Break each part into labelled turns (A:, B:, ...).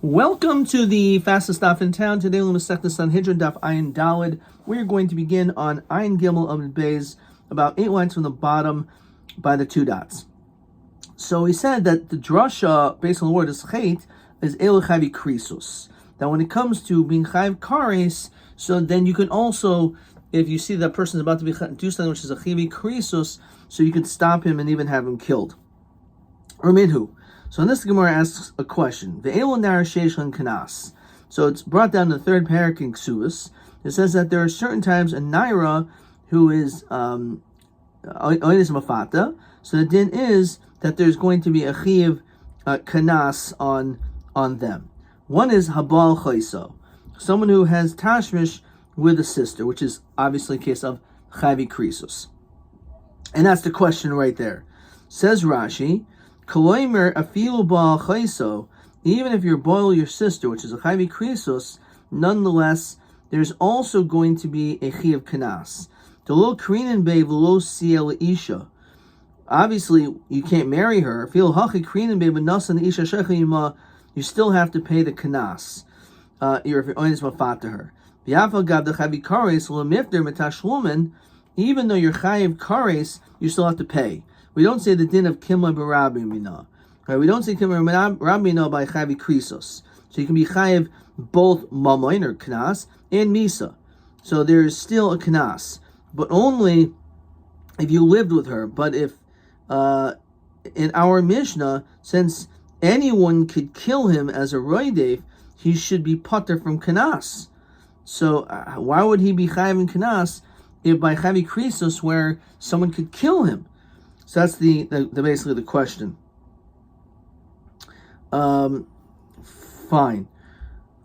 A: Welcome to the fastest daf in town. Today we'll masech the Sanhedrin daf Ayin Dalid. We're going to begin on Ayin Gimel of Beis, about 8 lines from the bottom by the 2 dots. So he said that the drasha, based on the word is chait, is elu chavi krisus. That when it comes to being chav kares, so then you can also, if you see that person is about to do something which is a chavi krisus, so you can stop him and even have him killed. Or midhu. So in this, the Gemara asks a question. So it's brought down in the third parak in Ksuvas. It says that there are certain times a naira who is oinus mafata. So the din is that there's going to be a chiv kanas on them. One is habal chayso, someone who has tashmish with a sister, which is obviously a case of chavi krisus. And that's the question right there. Says Rashi, Koloimer afilu ba'al chayso, even if you're boil your sister, which is a chavi krisus, nonetheless, there's also going to be a chiv kanas. Delo krinin be v'lo siel isha. Obviously, you can't marry her. Feel hachi krinin be v'nasan isha shechayima. You still have to pay the kanas. If you're oinus mafat to her. V'yafal gav the chavi kares l'mifter metashlumen. Even though you're chayiv kares, you still have to pay. We don't say the din of kimla b'Rabbi mina. Right? We don't say kimla b'Rabbi mina by chavi krisos. So you can be chayiv both mamoin or knas and misa. So there is still a knas, but only if you lived with her. But if in our Mishnah, since anyone could kill him as a roidev, he should be pater from knas. So why would he be chayiv in knas if by chavi krisos where someone could kill him? So that's the basically the question. Fine.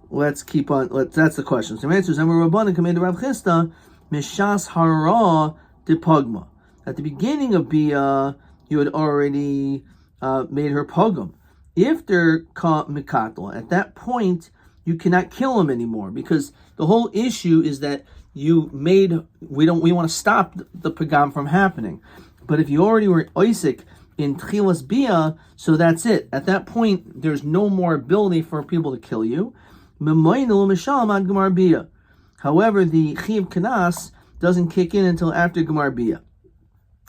A: Let's keep on. That's the question. So the answer is Rabbanan commanded Rav Chisda mishas hara de pogma. At the beginning of Bia, you had already made her pogum. If they're mikatla, at that point you cannot kill him anymore, because the whole issue is that we want to stop the pagam from happening. But if you already were Isaac in Tchilas Bia, so that's it. At that point, there's no more ability for people to kill you. However, the Chiv Kanas doesn't kick in until after Gemar Bia.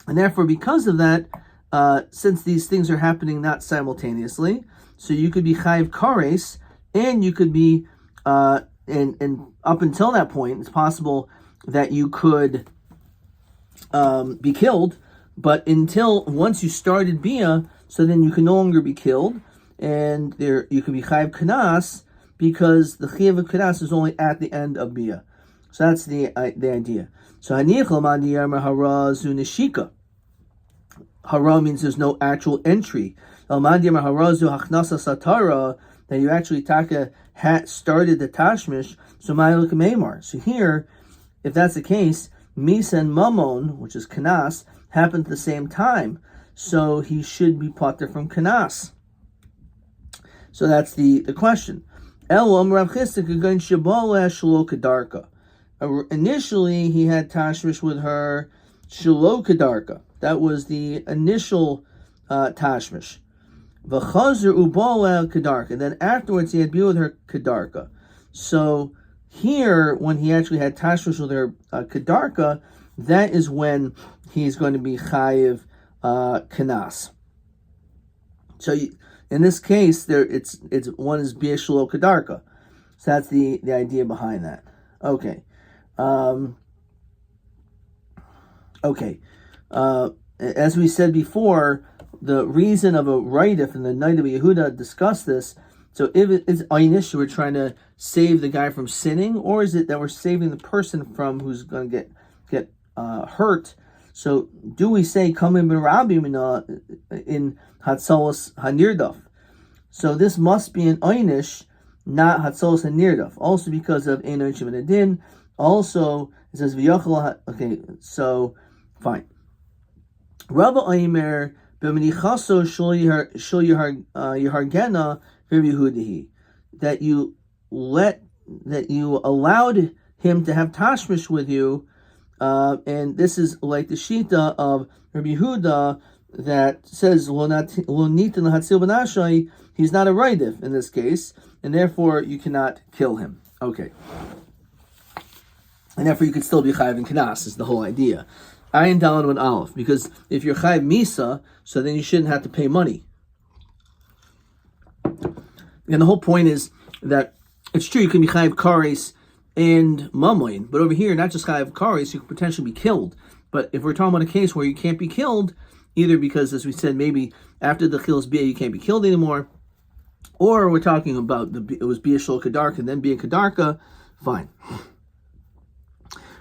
A: And therefore, because of that, since these things are happening not simultaneously, so you could be Chayiv Kares, and you could be, and up until that point, it's possible that you could be killed. But until once you started Bia, so then you can no longer be killed, and there you can be Chayiv Kanas, because the Chayiv Kanas is only at the end of Bia. So that's the idea. So Hanichel Mandiyama Hara Zunishika. Hara means there's no actual entry. Mandiyama Hara Zu Hachnasa Satara, that you actually started the Tashmish, so Ma'iluk Meimar. So here, if that's the case, Misa and Mamon, which is Kanas, happened at the same time, so he should be pater from kanas. So that's the question. Initially, he had tashmish with her shelo kedarka. That was the initial tashmish. V'chazer ubal kedarka. And then afterwards, he had been with her kedarka. So here, when he actually had tashmish with her kedarka, that is when he's going to be chayiv kanas. So in this case, it's one is b'yeshlo kadarka. So that's the idea behind that. Okay. As we said before, the reason of a raidif and the night of Yehuda discussed this. So if it's einish, we're trying to save the guy from sinning, or is it that we're saving the person from who's going to get hurt? So do we say kamim b'Rabbi in hatzalos hanirdaf? So this must be an einish, not hatzalos hanirdaf. Also because of ein oishim and adin. Also it says v'yachal. Okay, so fine. Rabbi Aimer b'menichaso shol yehargena v'yehudihi, that you allowed him to have tashmish with you. And this is like the shita of Rabbi Yehuda, that says lo nitin lahatzil b'nashai, he's not a raidif in this case, and therefore you cannot kill him. Okay. And therefore you could still be chayiv in kanas, is the whole idea. Ayin dalad with aleph, because if you're chayiv misa, so then you shouldn't have to pay money. And the whole point is that it's true you can be chayiv kares and mamoin, but over here, not just chayiv kares, you could potentially be killed. But if we're talking about a case where you can't be killed, either because, as we said, maybe after the chil's bia you can't be killed anymore, or we're talking about it was bia shel kadarka and then bia kadarka, fine.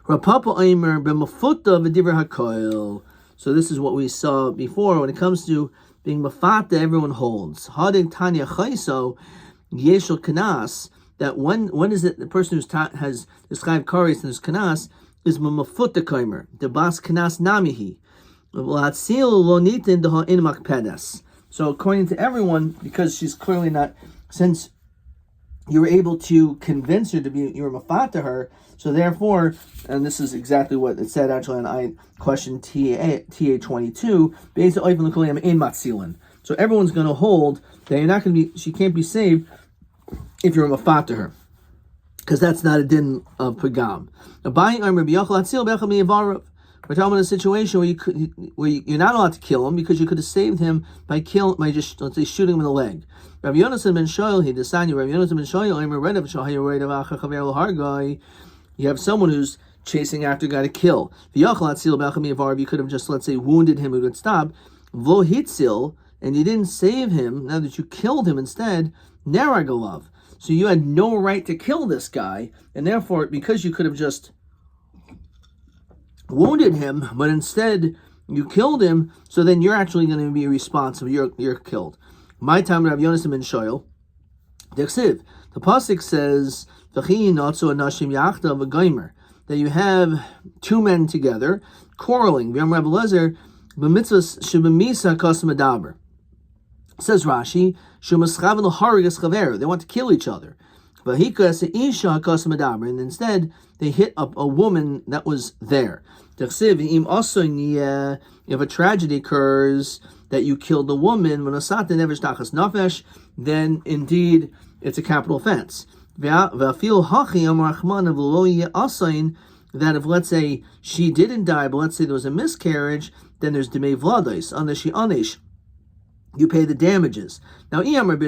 A: So this is what we saw before. When it comes to being mafata, everyone holds. Hadin tanya chayso yeshel kanas. That when is it the person has described kares and his kanas is mafuta kaimer. The bas kanas namihi. So according to everyone, because she's clearly not, since you were able to convince her to be, you were mafata her, so therefore, and this is exactly what it said actually on question TA22, so everyone's going to hold that you're not going to be, she can't be saved if you're mafata her, because that's not a din of pagam. We're talking about a situation where you're not allowed to kill him because you could have saved him by just, let's say, shooting him in the leg. Rabbi Yonasan ben Shoyal, he decided, Rabbi Yonasan ben Shoyal, you have someone who's chasing after a guy to kill. You could have just, let's say, wounded him, it would stop. And you didn't save him, now that you killed him instead, Neragalav. So you had no right to kill this guy, and therefore, because you could have just wounded him, but instead you killed him, so then you're actually going to be responsible. You're killed. My time, Rabbi Yonasan ben Shoyal, the pasuk says that you have two men together quarreling. Says Rashi, they want to kill each other. And instead, they hit up a woman that was there. If a tragedy occurs that you killed the woman, then indeed it's a capital offense. That if, let's say, she didn't die, but let's say there was a miscarriage, then there's demei vladais, anish anish. You pay the damages. Now, if you want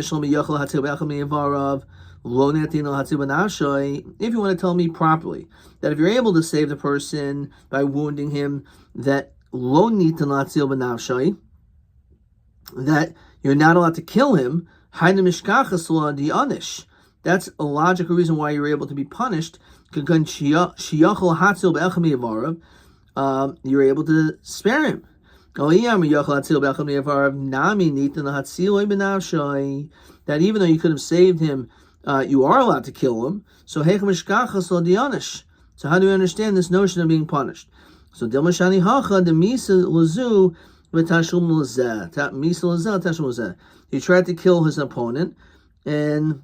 A: to tell me properly that if you're able to save the person by wounding him, that that you're not allowed to kill him, that's a logical reason why you're able to be punished. You're able to spare him. That even though you could have saved him, you are allowed to kill him. So how do we understand this notion of being punished? So you tried to kill his opponent, but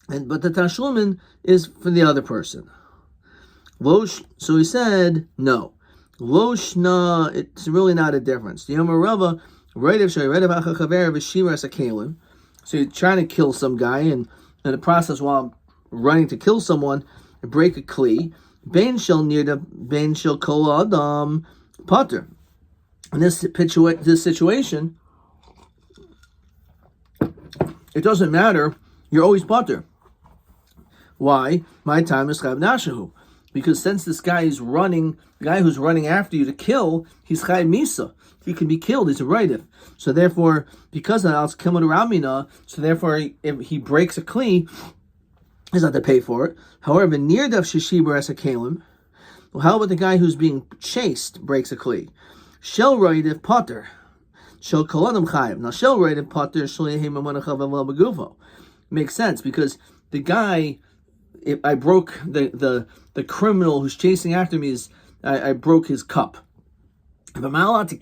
A: the tashlumin is for the other person. So he said no. Loshna, it's really not a difference. So you're trying to kill some guy, and in the process, while I'm running to kill someone, I break a kli. Bein shel nirda, bein shel kol adam pater. In this situation, it doesn't matter. You're always pater. Why? My time is chayav nashahu. Because since this guy is running, the guy who's running after you to kill, he's chayav misa. He can be killed. He's a raidif. So therefore, because of that, ramina. So therefore, if he breaks a kli, he's not to pay for it. However, near dav shishibar as a kalim. Well, how about the guy who's being chased breaks a kli? Shel raidif potter. Shel koladam chayav. Now shel raidif potter shleihim amanachav aval begufo. Makes sense because the guy. If I broke the criminal who's chasing after me I broke his cup. If I'm allowed to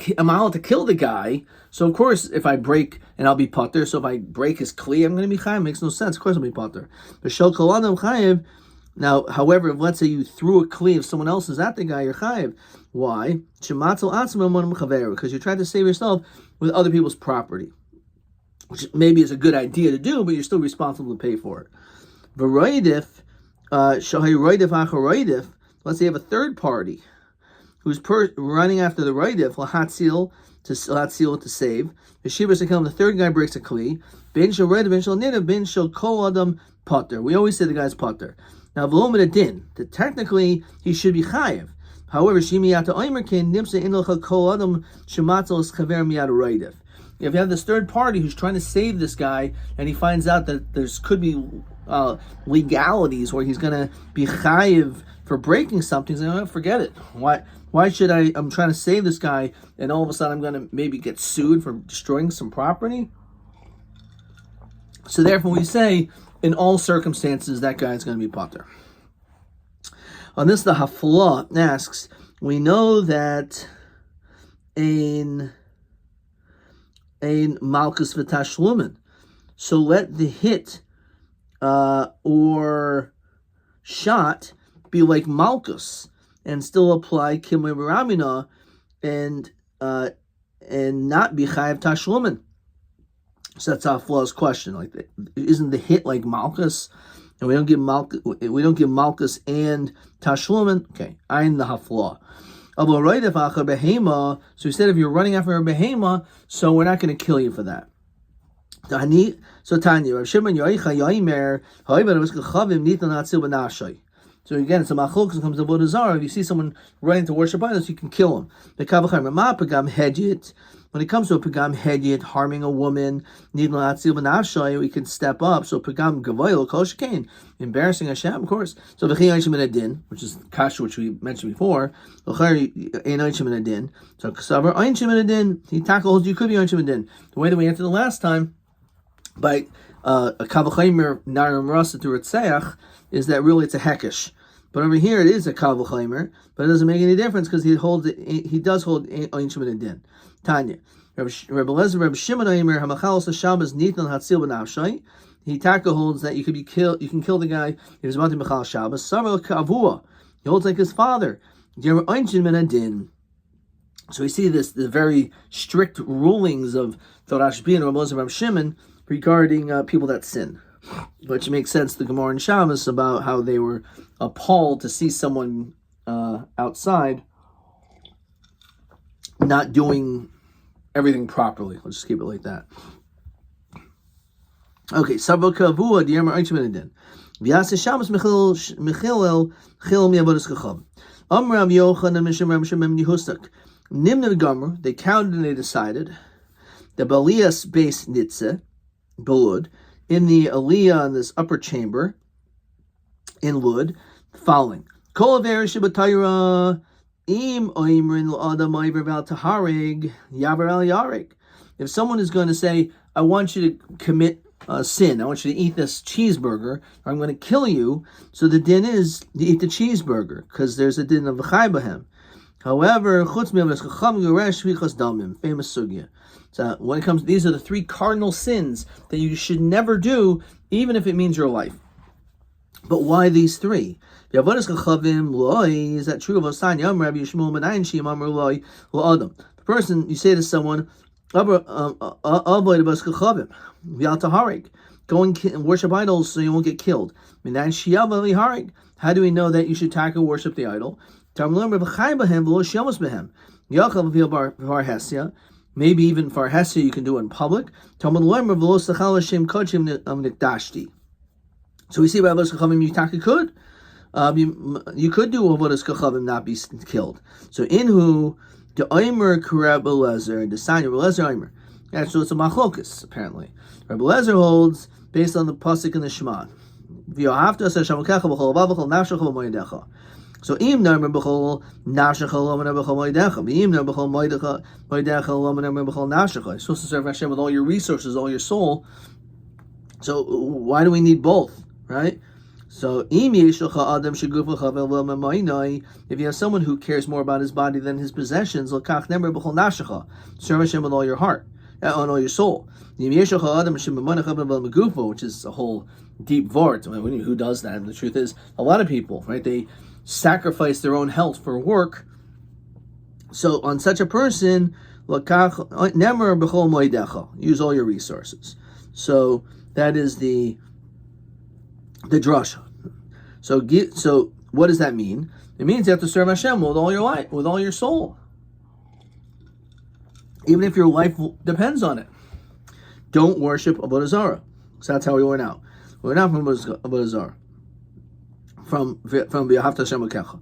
A: kill the guy, so of course if I break and I'll be pater. So if I break his kli, I'm going to be chayav. Makes no sense. Of course I'll be pater. But shel koladam chayav, Now, however, if let's say you threw a kli, if someone else is at the guy, you're chayiv. Why? Because you tried to save yourself with other people's property, which maybe is a good idea to do, but you're still responsible to pay for it. V'roidif, let's say you have a third party who's running after the roidif, lahatzil, to save. The third guy breaks a kli. Ben shel roidif, ben shel nidav, ben shel kol adam potter. We always say the guy's potter. Now, v'lo din, that technically he should be chayiv. However, shemiyata oimer ken nimsa inolcha kol adam shematzal es chaver miyad roidif. If you have this third party who's trying to save this guy, and he finds out that could be legalities where he's going to be chayiv for breaking something, he's like, oh, forget it. Why should I'm trying to save this guy, and all of a sudden I'm going to maybe get sued for destroying some property? So therefore we say, in all circumstances, that guy's going to be pater. On this, the Hafla asks, we know that in Malchus v'Tashlumin, so let the hit or shot be like Malchus and still apply Kimei Ramina and not be Chayav Tashlumin. So that's Hafla's question. Like, isn't the hit like Malchus? And we don't give Malchus and Tashlumin. Okay, I'm the Hafla. So he said if you're running after a behema, so we're not going to kill you for that. So Tanya, Rav Shimon Yoicha Yoimer, so again, it's a machlokes and comes to Avodah Zarah. If you see someone running to worship idols, you can kill him. When it comes to a pagam hedjit, harming a woman, we can step up. So pagam gavoil kol shekain, embarrassing Hashem, of course. So v'chi einshim in a din, which is kasha, which we mentioned before. So k'savar einshim in a din. He tackles you could be einshim in a din. The way that we answered the last time by a kavachaymer narim rasa to ritzeach is that really it's a hekesh. But over here it is a kal v'chaymer, but it doesn't make any difference because he does hold ein shemid and din. Tanya, Rabbi Shimon Omer hamachalos Shabbos nitan hatzil b'nafshay. He taka holds that you can kill the guy if he's about to mechal Shabbos. Savar kavua, he holds like his father. Ein shemid and din. So we see the very strict rulings of Torashbi and Rabbi Shimon regarding people that sin. Which makes sense, the Gemara in Shabbos about how they were appalled to see someone outside not doing everything properly. Let's just keep it like that. Okay, Sabo Kavua, Diyamar Eichmanadin. Vyasa Shabbos Michilel Chil Miavodas Kacham. Amram Yochan and Mishim Ramshim Yehustak. Nimna Gomer, they counted and they decided. The Balias base Nitze, Belud, in the Aliyah in this upper chamber in Lud, following. Kol aver shebatayra im oimrin l'adam oiver val taharig yaver al yarig. If someone is going to say, I want you to commit sin, I want you to eat this cheeseburger, or I'm going to kill you, so the din is to eat the cheeseburger, because there's a din of v'chai b'hem. However, chutz mi'avas chacham yoresh shvichas damim, famous sugya. So when it comes, these are the three cardinal sins that you should never do, even if it means your life. But why these three? Is that true of Osan Yom Rabbi Yishmael Medayin Shim Amar Loi L'Adam? The person, you say to someone, go and worship idols so you won't get killed. How do we know that you should tackle worship the idol? Maybe even for Hesya you can do it in public. So we see Rabbi Chachamim Yitaka could. You could do Avodas Kachavim, not be killed. So inhu the Omer Rabbi Lezer and the sign of Rabbi Lezer Omer. Yeah, so it's a machlokas apparently. Rabbi Lezer holds based on the pasuk in the Shema. So im namer b'chol nafshecha lomener b'chol moedecha. Im namer b'chol moedecha lomener b'chol nafshecha. You're supposed to serve Hashem with all your resources, all your soul. So why do we need both, right? So im yeshecha adam shegufacha ve'lo memoinai. If you have someone who cares more about his body than his possessions, l'kach nemer b'chol nafshecha. Serve Hashem with all your heart. on all your soul. Which is a whole deep vort. I mean, who does that? And the truth is, a lot of people, right? They sacrifice their own health for work. So on such a person, use all your resources. So that is the drasha. So what does that mean? It means you have to serve Hashem with all your life, with all your soul, even if your life depends on it. Don't worship Avodah Zarah. So that's how we went out. We went out from Avodah Zarah. From V'ahavta Hashem Elokecha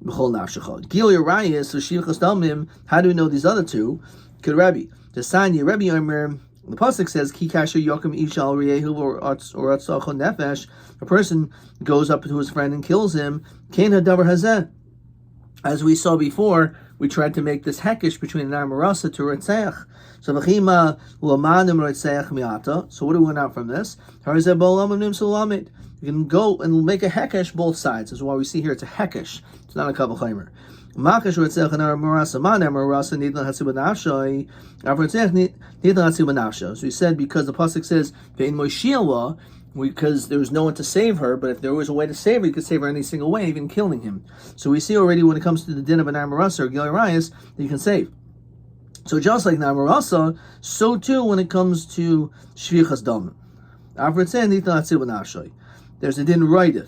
A: b'chol nafshecha. Gil Yerayis L'shivchas Damim. How do we know these other two? Kid Rabbi. The Sanya Rabbi Omer. The pasuk says, "Ki kasher yokem ish al riyehu or atzacho nefesh." A person goes up to his friend and kills him. Kain hadavar hazeh. As we saw before, we tried to make this hekesh between an amarasa to ritzach. So v'chima l'manim ritzach miata. So what do we went out from this? Harizeh ba'olam nim sulamid. You can go and make a hekesh both sides. That's why we see here it's a hekesh. It's not a kavach chaymer. Makash ritzach and amarasa man amarasa nidlan hatzu b'nafshay. So he said, because the pasuk says ve'in moshiela, because there was no one to save her, but if there was a way to save her, you could save her any single way, even killing him. So we see already when it comes to the din of an amarasa or gil Arias, that you can save. So just like Namarasa, so too when it comes to Shvichas Dam. There's a din roidif.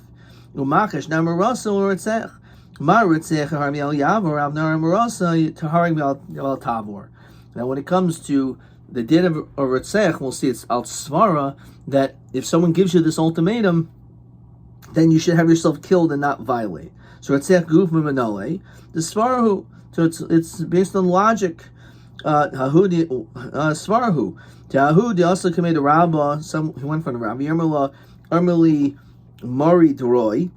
A: Umakash Namarasa or Ritzech. Ma Ritzech Harmi al Yavor, Av Namarasa Taharim al Tavor. Now when it comes to the din of Ritzech, we'll see it's al Svara, that if someone gives you this ultimatum, then you should have yourself killed and not violate. So Ritzech Guf Mimanole. The Svara, so it's based on logic. Svarhu. Tahudi also committed a Rabba. He went from the Rabbi Yermala Armeli Mari Droy,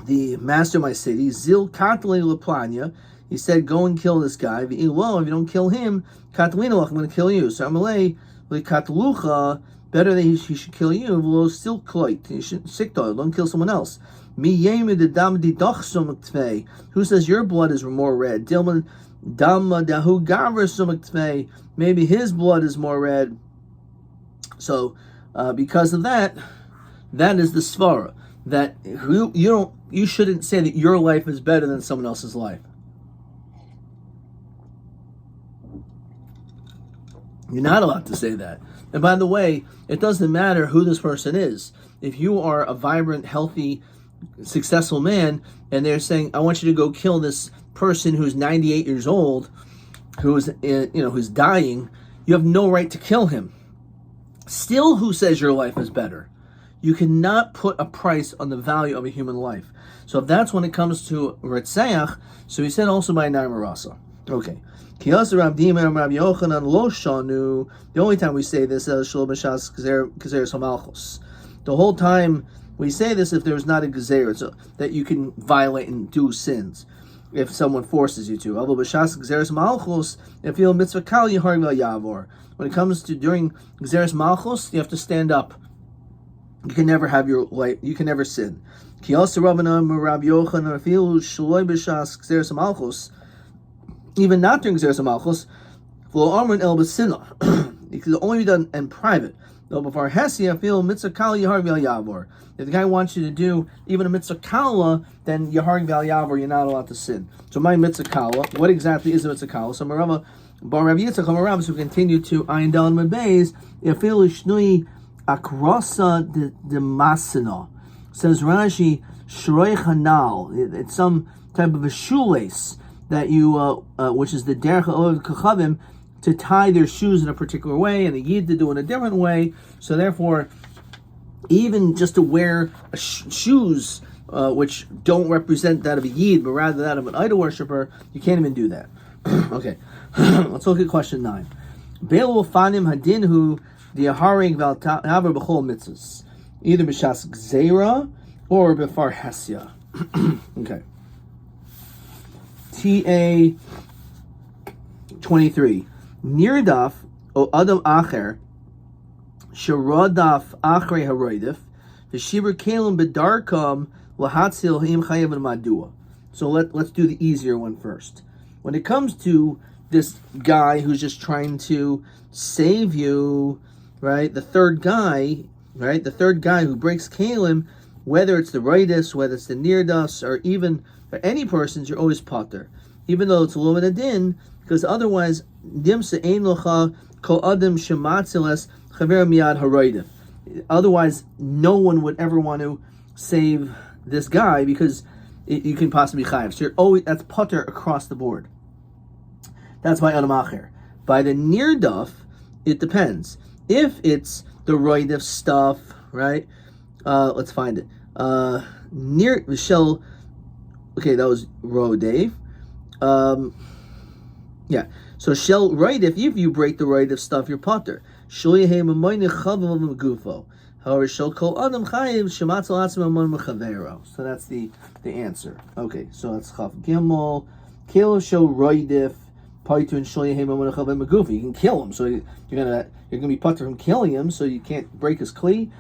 A: the master of my city. Zil Katli Laplanya. He said, "Go and kill this guy. If you don't kill him, Katlina, I'm going to kill you." So Amalei Katlucha. Better that he should kill you. V'lo still kloit. You should don't kill someone else. Mi yemid the dam di dochsum tvei. Who says your blood is more red? Dilman. Maybe his blood is more red. So, because of that, that is the svara, that you shouldn't say that your life is better than someone else's life. You're not allowed to say that. And by the way, it doesn't matter who this person is. If you are a vibrant, healthy, successful man, and they're saying, "I want you to go kill this person who's 98 years old, who's dying," you have no right to kill him. Still, who says your life is better? You cannot put a price on the value of a human life. So if that's when it comes to Ritzayach, so he said also by Naimarasa. Okay. The only time we say this is the whole time we say this if there's not a gezer, so that you can violate and do sins if someone forces you to. When it comes to during Gezeres Malchus, you have to stand up. You can never have your life. You can never sin. Even not during Gezeres Malchus, it can only be done in private. If the guy wants you to do even a mitzvah kala, then Yaharing Val Yavor, you're not allowed to sin. So my mitzvah kala, what exactly is a mitzvah kala? So Marava Bar Rav Yitzchak Rav, who continue to Ayin Dalan Mabeis, Yafil Shnui Akrosa de Masina. Says Rashi Shroi Chanal. It's some type of a shoelace that you, which is the derech of kachavim, to tie their shoes in a particular way, and the yid to do it in a different way. So therefore, even just to wear shoes which don't represent that of a yid, but rather that of an idol worshiper, you can't even do that. Okay, let's look at question 9. Beil ufanim hadinhu diaharing valtaver b'chol mitzvahs, either b'shas gzeira or b'far hesya. Okay. TA 23. Nirdaf o adam acher sharadaf achrei haroidif v'shibur kalim bedarkam lahatzil him chayav and madua. So let's do the easier one first. When it comes to this guy who's just trying to save you, right? The third guy, right? The third guy who breaks kalim, whether it's the rightus, whether it's the nirdas, or even for any persons, you're always potter, even though it's a low din, because otherwise, dimsa ein locha kol adam shematzilas chaver miyad haroidim. Otherwise, no one would ever want to save this guy because you can possibly chayiv. So you're always, that's potter across the board. That's by Adam Acher. By the nirdaf, it depends. If it's the roidev stuff, right? Let's find it. Near Michelle. Okay, that was Rodev. Yeah. So shell roidev. If you break the roidev stuff, you're potter. However, shall call Adam chayiv shematzel atzma amon mechavero. So that's the answer. Okay, so that's Chav Gimel. Kilo shel roidev. You can kill him, so you're gonna be putter from killing him, so you can't break his kli.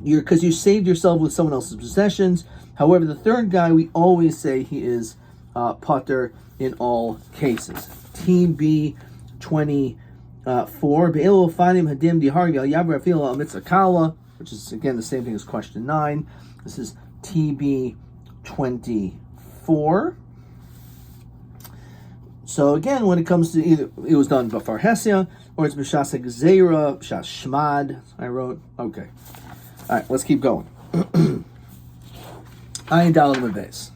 A: Because you saved yourself with someone else's possessions. However, the third guy, we always say he is putter in all cases. TB 24. Which is again the same thing as question 9. This is TB 24. So again, when it comes to either it was done b'far hesia or it's b'shas gzeira, b'shas shmad. I wrote. Okay, all right. Let's keep going. Ayin dalam base.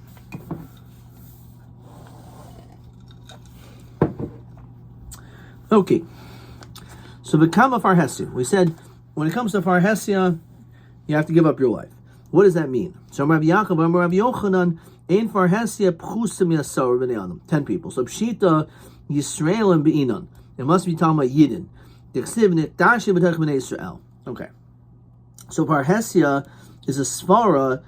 A: Okay. So v'kam b'far hesia. We said when it comes to far hesia, you have to give up your life. What does that mean? So Rabbi Yaakov, Rabbi Yochanan. 10 people. So Pshita Yisrael and Be'inon. It must be talking about Yidden. Okay. So Parhesia is a svara,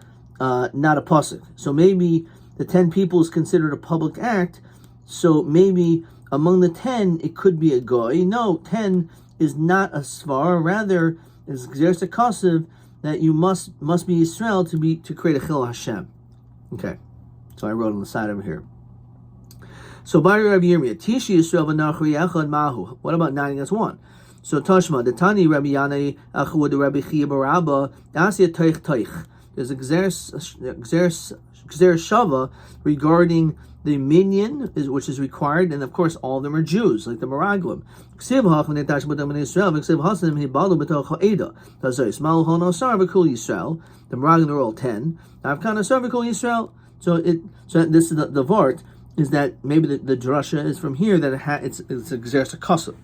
A: not a pasuk. So maybe the 10 people is considered a public act. So maybe among the 10 it could be a goy. No, 10 is not a svara. Rather, it's Gzeres HaKasev that you must be Yisrael to create a Chil Hashem. Okay. So I wrote on the side over here. So Bari Rabbi Yirmiyah, Tishi Yisrael v'nachri echad mahu. What about 9 against 1? So Tashma, the Tani Rabbi Yanai Achud the Rabbi Chia Barabba, Asya Teich Teich. There's a Gzeres Shava regarding the minyan, which is required, and of course all of them are Jews, like the Meraglim. Ksiv hach when they tash b'dam in Israel, v'ksiv hasim hibalu b'toch ha'eda. Tazay Ismael hono sar v'kul Yisrael. The Meraglim are all 10. Avkana sar v'kul Yisrael. So this is the vart is that maybe the drasha is from here that it's a Gzeres HaKasev.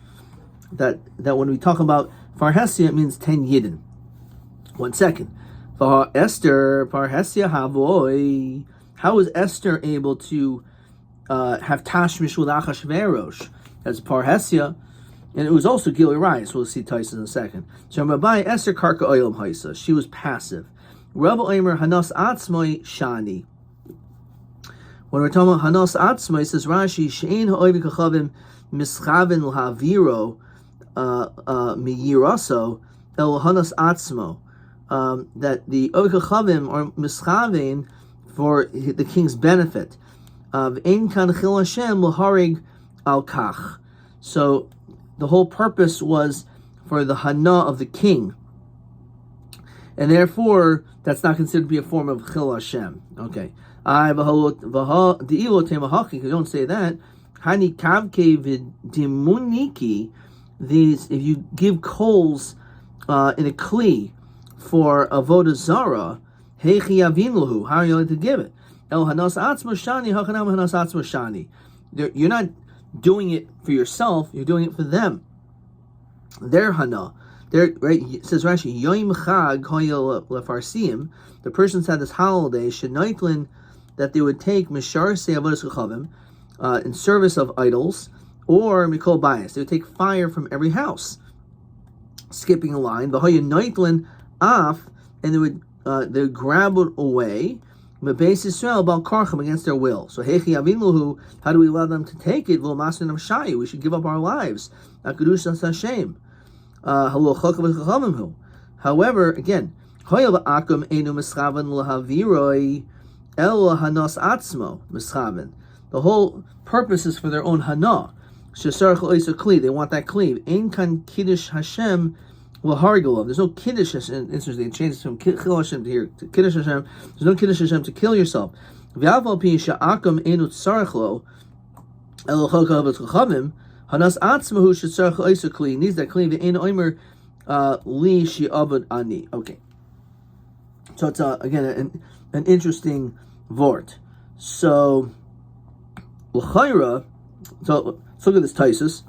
A: That when we talk about Farhesia, it means 10 Yidden. 1 second. Esther Farhesia Havoy. How is Esther able to have Tashmish with Achashverosh as Parhesia? And it was also Gilui Rayas. We'll see Tyson in a second. So Rabbi Esther Karka Oilam Haisa. She was passive. Rabbi Eimer Hanas Atzmoi Shani. When we're talking about Hanas Atzmoi, it says Rashi, Shein Ha'oivi Kachavim Mischavin L'Haviro Miyiraso El Hanas Atzmo. That the Oivi Kachavim are Mischavin for the king's benefit. Ein kan chil Hashem l'harig al kach. So the whole purpose was for the hana of the king, and therefore that's not considered to be a form of chil Hashem. Okay. You don't say that. Hani kavke v'dimuniki. These, if you give coals in a kli for avodah zara. How are you going to give it? You're not doing it for yourself, you're doing it for them. Their hana. Right, it says Rashi, Yoim Chag Hoyel Lefarsim, the persons had this holiday, Shenaitlin, that they would take Mishar Se'avodas Chachavim in service of idols, or Mikol Bias. They would take fire from every house. Skipping a line, Vahoya Noitlin Af, and they would grab it away, Beis Yisrael Bal Karcham, against their will. So Hechi Avinuhu, how do we allow them to take it? V'lo Masin Shayu, we should give up our lives. Akadush Hashem. However, again, Hoyel Akum Enu Mischaven Lahaviroi El Hanos Atzmo Mischaven. The whole purpose is for their own hana. They want that cleave. Ein kan kiddush Hashem l'hargalav. There's no kiddush Hashem. Interesting. It changes from chil Hashem to here to kiddush Hashem. There's no kiddush Hashem to kill yourself. V'aval pi sha'akam enu tzarech lo el chokav v'tchavim hanas atzmahu shetzarech oisa kli needs that cleave. Ein oimer li she'avad ani. Okay. So it's again an interesting vort. So l'chayra. So let's look at this Taisus.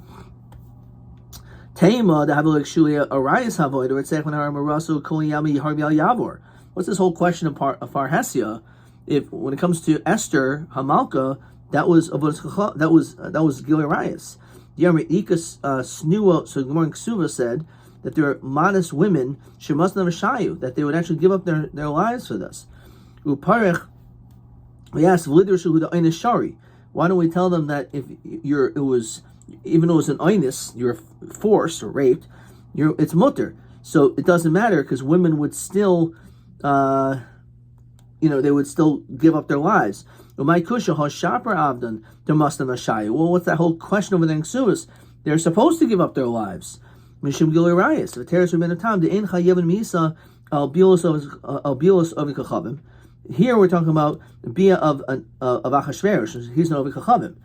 A: Teima the havelik shulia arayis havoid or tzech when haramarasu kol yami harbi al yavor. What's this whole question of Farhesia? If when it comes to Esther Hamalka, that was Gilui Arayis. Yamri Ikas Snua. So Gemara Ksuva said that there are modest women she must never shayu, that they would actually give up their lives for this. Uparech. We asked V'lidershu the Einis Shari. Why don't we tell them that if even though it was an Einis, you're forced or raped, it's mutter. So it doesn't matter because women would still, they would still give up their lives. Well, what's that whole question over there in Ksuvis? They're supposed to give up their lives. Mishum Gilui Arayis. Here we're talking about the bia of Achashverosh. He's no Ovikachavim.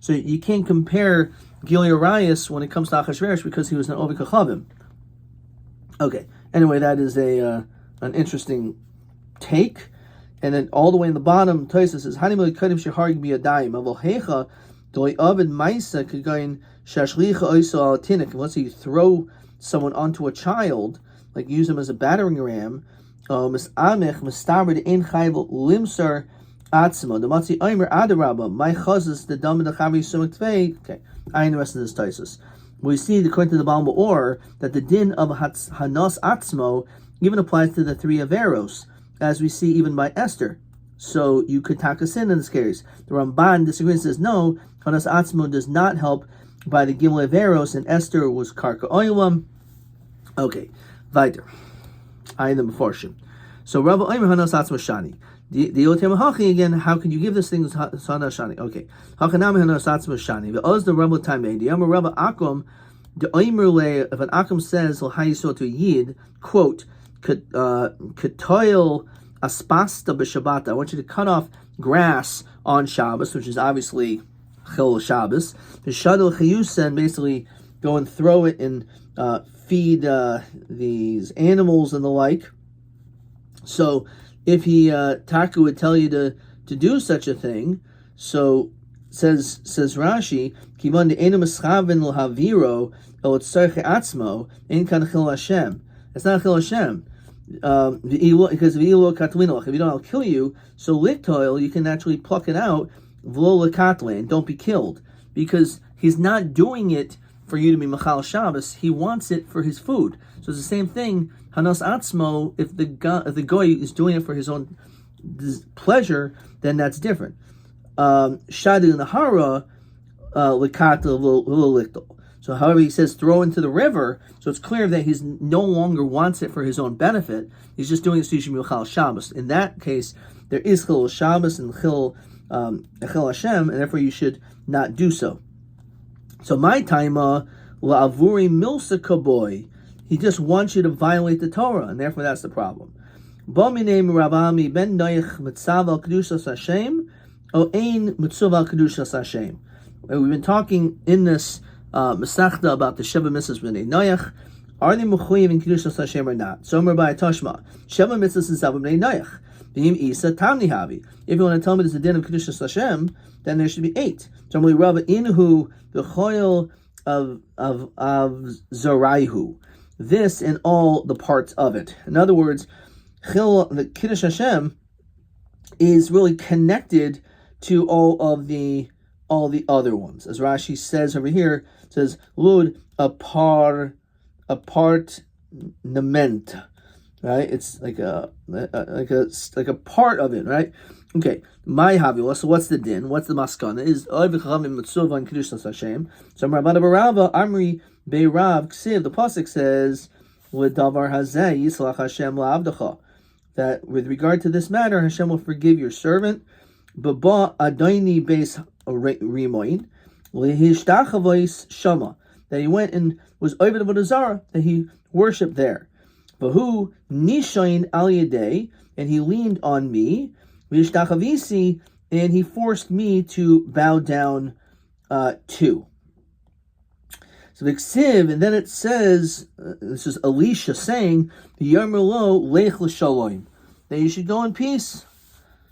A: So you can't compare Gilui Arayis when it comes to Achashverosh because he was an Ovikachavim. Okay. Anyway, that is an interesting take. And then all the way in the bottom, Toysa says, "Hanimel kadim sheharg biyadayim avohecha doi avid ma'isa kagayin shashlicha oisa al tinik." Let's say you throw someone onto a child, like use him as a battering ram. Misamech mistaber ein chayv limsar atzma. The matzi aimer adarabba my chazes the dam the chavi sumak tvei. Okay, I ain't the rest of this Toysa. We see, according to the Balma Or, that the din of hanas atzmo even applies to the three averos, as we see even by Esther. So you could take a sin in this case. The Ramban disagrees and says, no, hanas atzmo does not help by the gimel averos, and Esther was karka oilam. Okay, weiter. I am Meforshim. So Rabbi Omer hanas atzmo shani. The Yotem Hachi again, how can you give this thing Sana Shani? Okay. Hachanami hanas atzmo shani. The Oz the Rabbi Tamei. The Yama Rabbi Akum, the Oimerle, if an Akum says, L'hayiso to Yid, quote, Ketoil aspasta b'Shabbat. I want you to cut off grass on Shabbos, which is obviously Chil Shabbos. The Shadol Chayusa, and basically go and throw it and feed these animals and the like. So if he Taku would tell you to do such a thing, so says Rashi, Kivan de enu mischaven l'haviro el tzarche atzmo ein kan chil Hashem. It's not chil Hashem. Because if you don't, I'll kill you. So liktoil, you can actually pluck it out, v'lo lekatle, and don't be killed, because he's not doing it for you to be machal Shabbos. He wants it for his food. So it's the same thing. Hanas atzmo. If the goy is doing it for his own pleasure, then that's different. Shadu nahara lekatle v'lo liktoil. So however he says throw into the river, so it's clear that he's no longer wants it for his own benefit. He's just doing it so you should be Chil Shabbos. In that case, there is Chil Shabbos and Chil Hashem, and therefore you should not do so. So my taima la'avuri milsa kaboy. He just wants you to violate the Torah, and therefore that's the problem. Bo'minei Rabami ben Noach mitzav al kedushas Hashem o ein mitzav al kedushas Hashem. We've been talking in this Masechta about the Sheva Mitzvahs b'nei Noach. Are they mechuyev in Kedushas Hashem or not? So Rabbi Tashma, Sheva Mitzvahs and Zav b'nei Noach. V'im Isa Tamni Havi. If you want to tell me there's a din of Kedushas Hashem, then there should be 8. So Rabbi Inhu the choil of Zaraihu. This and all the parts of it. In other words, the Kiddush Hashem is really connected to all the other ones. As Rashi says over here, it says Lud apartment, right? It's like a part of it, right? Okay. My havila. So what's the din? What's the maskana? Is oivichavim mitzvah and kedushas Hashem. So Rabbi Barava Amri Beirav Ksiv. The pasuk says L'davar hazeh yislach Hashem la'avdecha. That with regard to this matter, Hashem will forgive your servant. Baba adayni beis rimoin lehishtachavos shama. That he went and was over the Avodah Zarah, that he worshipped there. Vahu nishain al yedei, and he leaned on me. Vishtachavisi, and he forced me to bow down to. So Viksiv, and then it says, this is Elisha saying, Yarmelo lech l'shalom, that you should go in peace.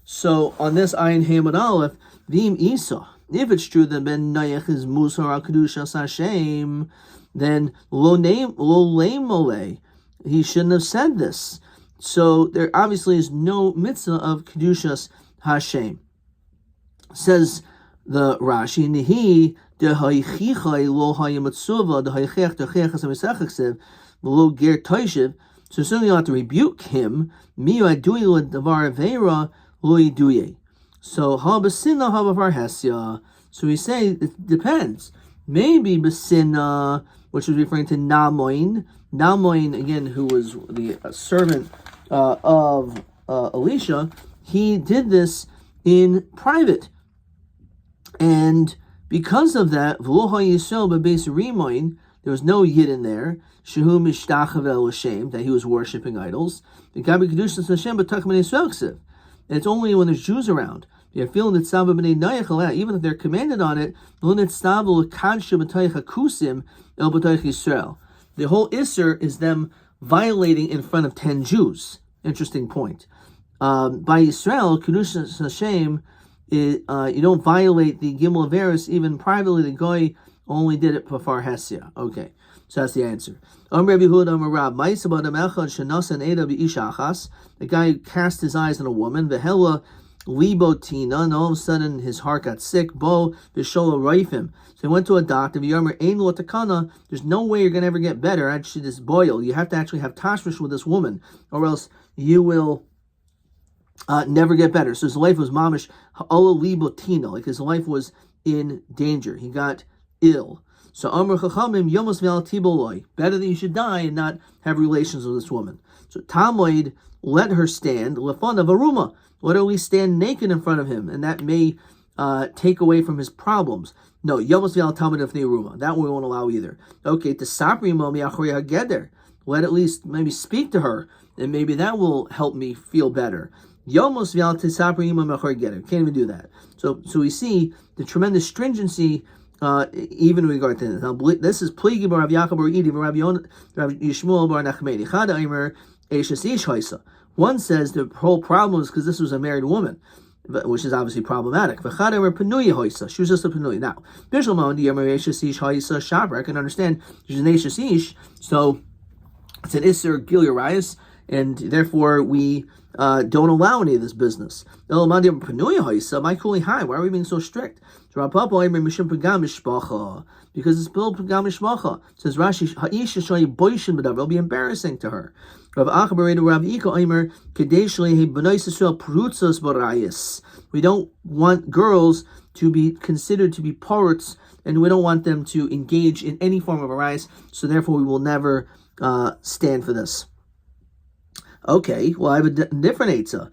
A: So on this Ayin Hamad Aleph, Vim Isa, if it's true that Ben Nayach is Musar al Kedushas Hashem, then lo leimole, he shouldn't have said this. So there obviously is no mitzvah of Kedushas Hashem. Says the Rashi, Nihi dehayichichai lo hayamatsuva dehaychech dechechas amisachaksev lo ger toishiv. So certainly you have to rebuke him. Miu adui lo davar aveira lo yiduye. So ha basina ha bavar hesya. So we say it depends. Maybe basina, which is referring to Namoin. Namoin, again, who was the servant of Elisha, he did this in private. And because of that, there was no yid in there, that he was worshipping idols. And it's only when there's Jews around. Even if they're commanded on it, the whole Isser is them violating in front of 10 Jews. Interesting point. By Yisrael, Kedushas Hashem, you don't violate the Gimel Averis even privately. The Goy only did it for Far Hesia. Okay, so that's the answer. The guy who cast his eyes on a woman, Vehela Libotina, and all of a sudden his heart got sick. Bo Vishola Raifim. So he went to a doctor. There's no way you're going to ever get better. Actually, this boil. You have to actually have tashmish with this woman, or else you will never get better. So his life was mamish ha'ola libotina, like his life was in danger. He got ill. So Amr Chachamim Yomos Ve'al Tiboloi, better that you should die and not have relations with this woman. So Tamoid let her stand, Lefon of Aruma, let her at least stand naked in front of him, and that may take away from his problems. No, Yomos Ve'al Talmud of Neiruma, that we won't allow either. Okay, to Sapri Momi Achori HaGeder, let at least maybe speak to her, and maybe that will help me feel better. Yomos Ve'al Tesapri Imam Achori HaGeder, can't even do that. So we see the tremendous stringency even in regard to this. Now, this is Pligi bar Rav Yaakov bar Idi bar Rav Yishmael bar Nachmedi. Chad Aimer Eishes Ish Haisa. One says the whole problem is because this was a married woman, which is obviously problematic. V'chad Aimer Penuya Haisa. She was just a Penuya. Now, Bishul Mount Aimer Eishes Ish Haisa Shaber. I can understand she's an Eishes Ish, so it's an Isser Gil Urias, and therefore we don't allow any of this business. Why are we being so strict? Because it's built pagam mishpacha. Says Rashi, it'll be embarrassing to her. We don't want girls to be considered to be parrots, and we don't want them to engage in any form of arayis, so therefore we will never stand for this. Okay, well, I have a different eitzah.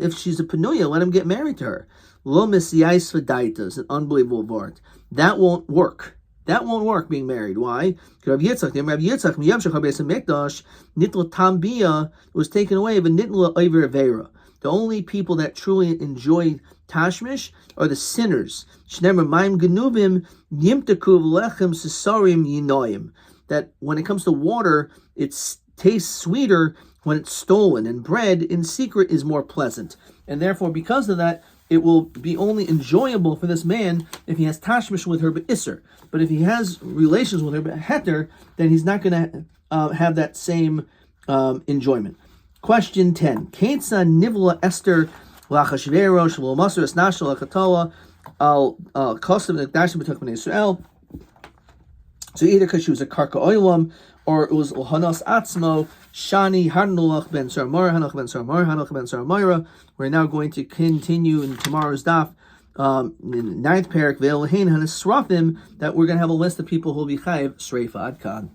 A: If she's a penuya, let him get married to her. Lo misiyais v'daita is an unbelievable word. That won't work. That won't work, being married. Why? Because Rav Yitzchak, nitla tambia was taken away, but nitla over avera. The only people that truly enjoy tashmish are the sinners. That when it comes to water, it tastes sweeter when it's stolen, and bread in secret is more pleasant. And therefore, because of that, it will be only enjoyable for this man if he has tashmish with her be'isser. But if he has relations with her be'heter, then he's not going to have that same enjoyment. Question 10. Keitza nivla Esther lachashverosh lo masur esnashal lachatola al kostav nekdashim b'tok b'nei Yisrael. So either because she was a karka oilam, or it was Hanas Atzmo, Shani Harnulach ben Sarmara, Hanach ben Sarmara, Hanach ben Sarmara. We're now going to continue in tomorrow's daf, in the 9th parak, Ve'el Hein Hanas Srafim, that we're going to have a list of people who will be chayiv Sreifa Ad Kan.